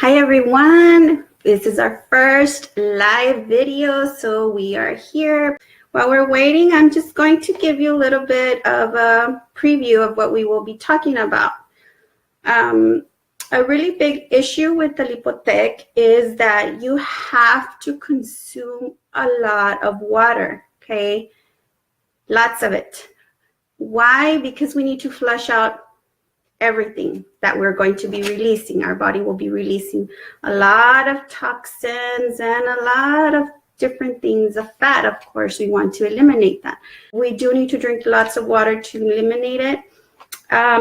Hi everyone, this is our first live video, so we are here. While we're waiting, I'm just going to give you a little bit of a preview of what we will be talking about. A really big issue with Alipotec is that you have to consume a lot of water, okay? Lots of it. Why? Because we need to flush out everything that we're going to be releasing. Our body will be releasing a lot of toxins and a lot of different things of fat. Of course, we want to eliminate that. We do need to drink lots of water to eliminate it.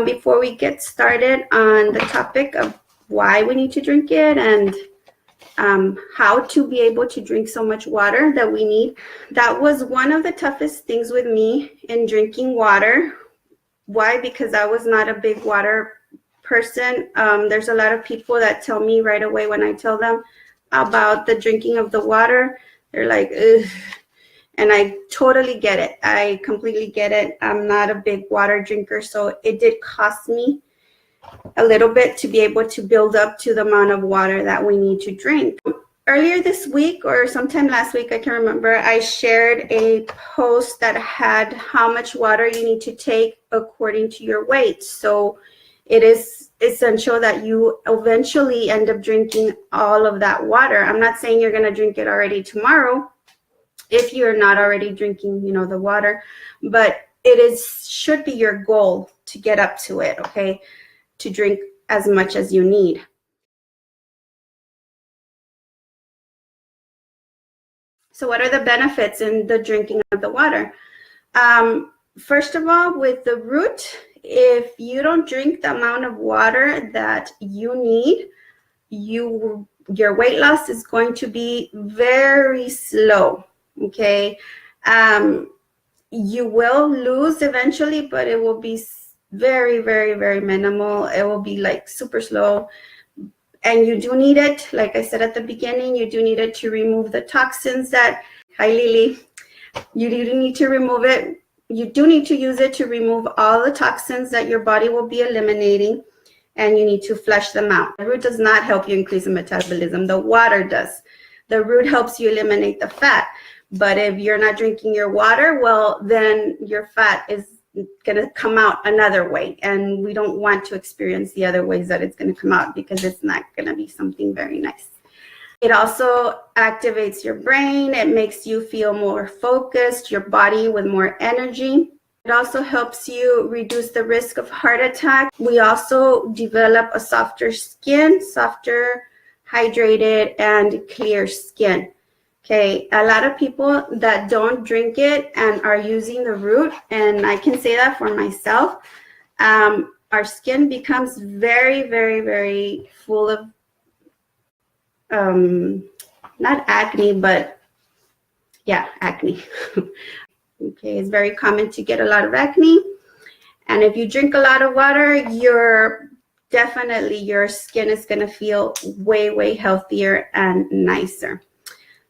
Before we get started on the topic of why we need to drink it and how to be able to drink so much water that we need, that was one of the toughest things with me in drinking water. Why? Because I was not a big water person. There's a lot of people that tell me right away when I tell them about the drinking of the water, they're like, ugh. And I totally get it. I completely get it. I'm not a big water drinker, so it did cost me a little bit to be able to build up to the amount of water that we need to drink. Earlier this week or sometime last week, I can remember, I shared a post that had how much water you need to take according to your weight. So it is essential that you eventually end up drinking all of that water. I'm not saying you're going to drink it already tomorrow if you're not already drinking, the water, but should be your goal to get up to it, okay? To drink as much as you need. So what are the benefits in the drinking of the water? First of all, with the root, if you don't drink the amount of water that you need, your weight loss is going to be very slow, okay? You will lose eventually, but it will be very, very, very minimal. It will be like super slow. And you do need it, like I said at the beginning, you do need it to remove the toxins that, hi Lily, you do need to remove it. You do need to use it to remove all the toxins that your body will be eliminating, and you need to flush them out. The root does not help you increase the metabolism. The water does. The root helps you eliminate the fat. But if you're not drinking your water, well, then your fat is going to come out another way, and we don't want to experience the other ways that it's going to come out because it's not going to be something very nice. It also activates your brain. It makes you feel more focused, your body with more energy. It also helps you reduce the risk of heart attack. We also develop a softer skin, softer, hydrated, and clear skin. Okay, a lot of people that don't drink it and are using the root, and I can say that for myself, our skin becomes very, very, very full of, not acne, but yeah, acne. Okay, it's very common to get a lot of acne. And if you drink a lot of water, your skin is going to feel way, way healthier and nicer.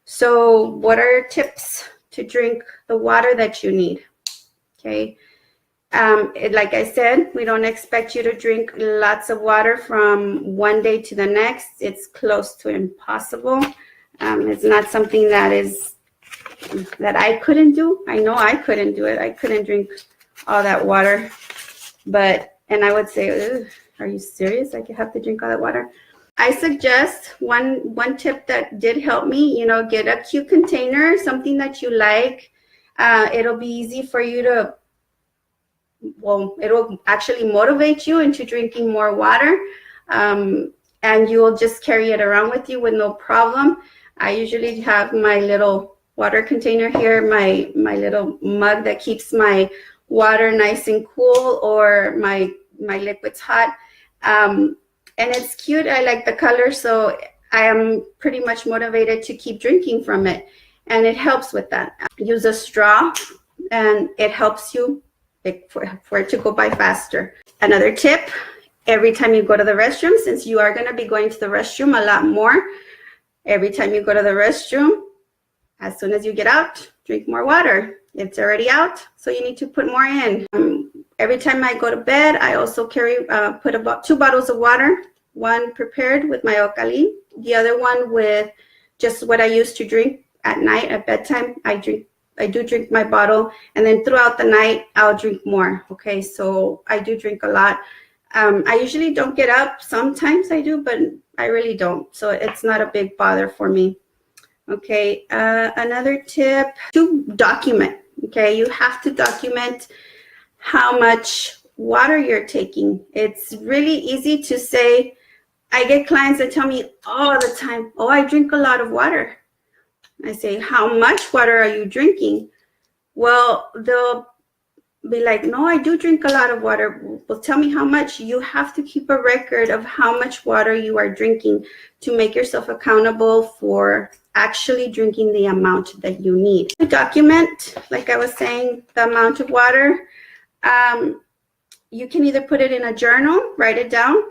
So what are tips to drink the water that you need? Okay. Like I said, we don't expect you to drink lots of water from one day to the next. It's close to impossible. It's not something that I couldn't do. I know I couldn't do it. I couldn't drink all that water. And I would say, are you serious? I have to drink all that water? I suggest one tip that did help me, get a cute container, something that you like. It'll be easy for you to, it'll actually motivate you into drinking more water. And you will just carry it around with you with no problem. I usually have my little water container here, my little mug that keeps my water nice and cool, or my liquids hot. And it's cute. I like the color, so I am pretty much motivated to keep drinking from it. And it helps with that. Use a straw, and it helps you for it to go by faster. Another tip, every time you go to the restroom, since you are going to be going to the restroom a lot more, every time you go to the restroom, as soon as you get out, drink more water. It's already out, so you need to put more in. Every time I go to bed, I also put about 2 bottles of water one prepared with my alkaline, the other one with just what I used to drink at night at bedtime. I do drink my bottle, and then throughout the night I'll drink more. Okay, so I do drink a lot. I usually don't get up. Sometimes I do, but I really don't. So it's not a big bother for me. Okay, another tip, to document. Okay, you have to document how much water you're taking. It's really easy to say. I get clients that tell me all the time, oh, I drink a lot of water. I say, how much water are you drinking? Well, they'll be like, no, I do drink a lot of water. Well, tell me how much. You have to keep a record of how much water you are drinking to make yourself accountable for actually drinking the amount that you need. To document, like I was saying, the amount of water, you can either put it in a journal, write it down,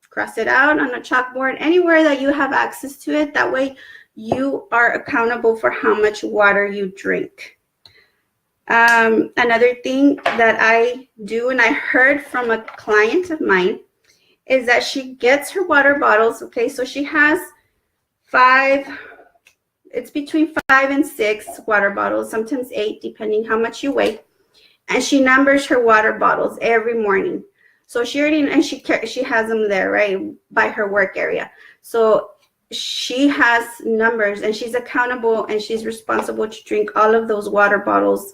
cross it out on a chalkboard, anywhere that you have access to it. That way you are accountable for how much water you drink. Another thing that I do, and I heard from a client of mine, is that she gets her water bottles. Okay, so she has it's between 5 and 6 water bottles, sometimes 8, depending how much you weigh. And she numbers her water bottles every morning. So she has them there, right, by her work area. So she has numbers, and she's accountable, and she's responsible to drink all of those water bottles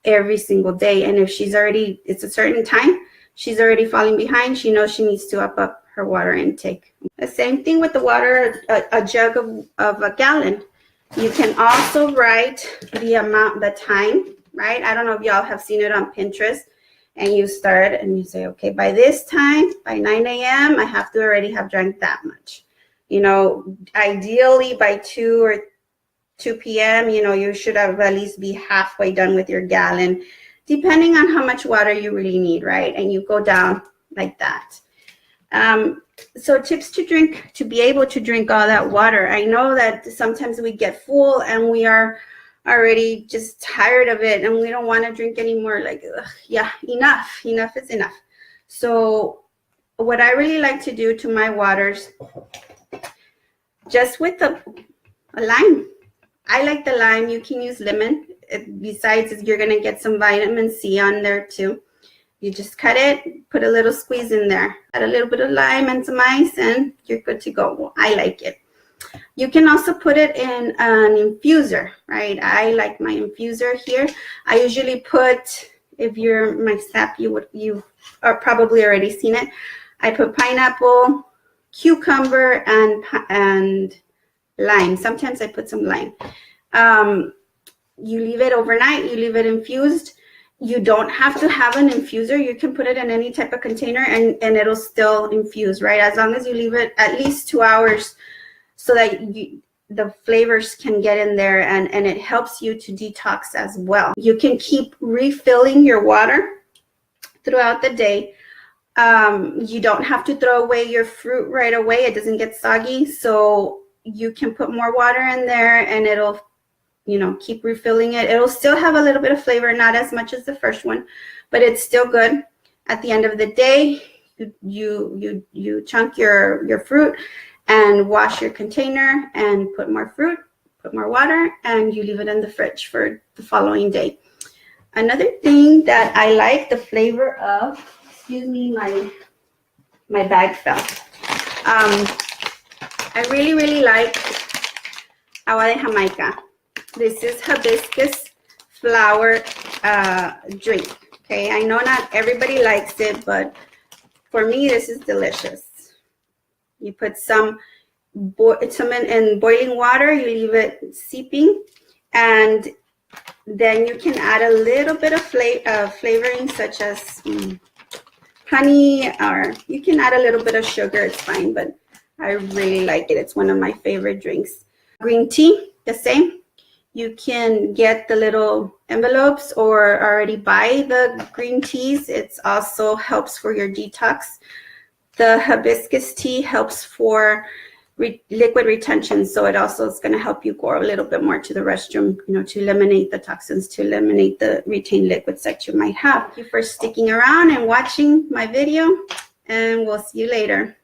every single day. And if it's a certain time, she's already falling behind, she knows she needs to up her water intake. The same thing with the water, a jug of a gallon. You can also write the time, right? I don't know if y'all have seen it on Pinterest, and you start and you say, okay, by this time, by 9 a.m., I have to already have drank that much. You know, ideally by 2 p.m., you know, you should have at least be halfway done with your gallon, depending on how much water you really need, right? And you go down like that. So tips to be able to drink all that water. I know that sometimes we get full and we are already just tired of it, and we don't want to drink anymore. Like, yeah, enough is enough. So what I really like to do to my waters, just with a lime. I like the lime. You can use lemon. Besides, you're going to get some vitamin C on there too. You just cut it, put a little squeeze in there, add a little bit of lime and some ice, and you're good to go. Well, I like it. You can also put it in an infuser, right? I like my infuser here. I usually put, if you're my sap, you are probably already seen it. I put pineapple, cucumber, and lime. Sometimes I put some lime. You leave it overnight. You leave it infused. You don't have to have an infuser. You can put it in any type of container, and it'll still infuse, right? As long as you leave it at least 2 hours, so that the flavors can get in there, and it helps you to detox as well. You can keep refilling your water throughout the day. You don't have to throw away your fruit right away. It doesn't get soggy. So you can put more water in there, and it'll, you know, keep refilling it. It'll still have a little bit of flavor, not as much as the first one, but it's still good. At the end of the day, you chunk your fruit and wash your container and put more fruit, put more water, and you leave it in the fridge for the following day. Another thing that I like the flavor of, excuse me, my bag fell. I really like agua de Jamaica. This is hibiscus flower drink. Okay, I know not everybody likes it, but for me, this is delicious. You put some in boiling water, you leave it seeping, and then you can add a little bit of flavoring, such as honey, or you can add a little bit of sugar, it's fine, but I really like it. It's one of my favorite drinks. Green tea, the same. You can get the little envelopes or already buy the green teas. It also helps for your detox. The hibiscus tea helps for liquid retention, so it also is going to help you go a little bit more to the restroom, you know, to eliminate the toxins, to eliminate the retained liquids that you might have. Thank you for sticking around and watching my video, and we'll see you later.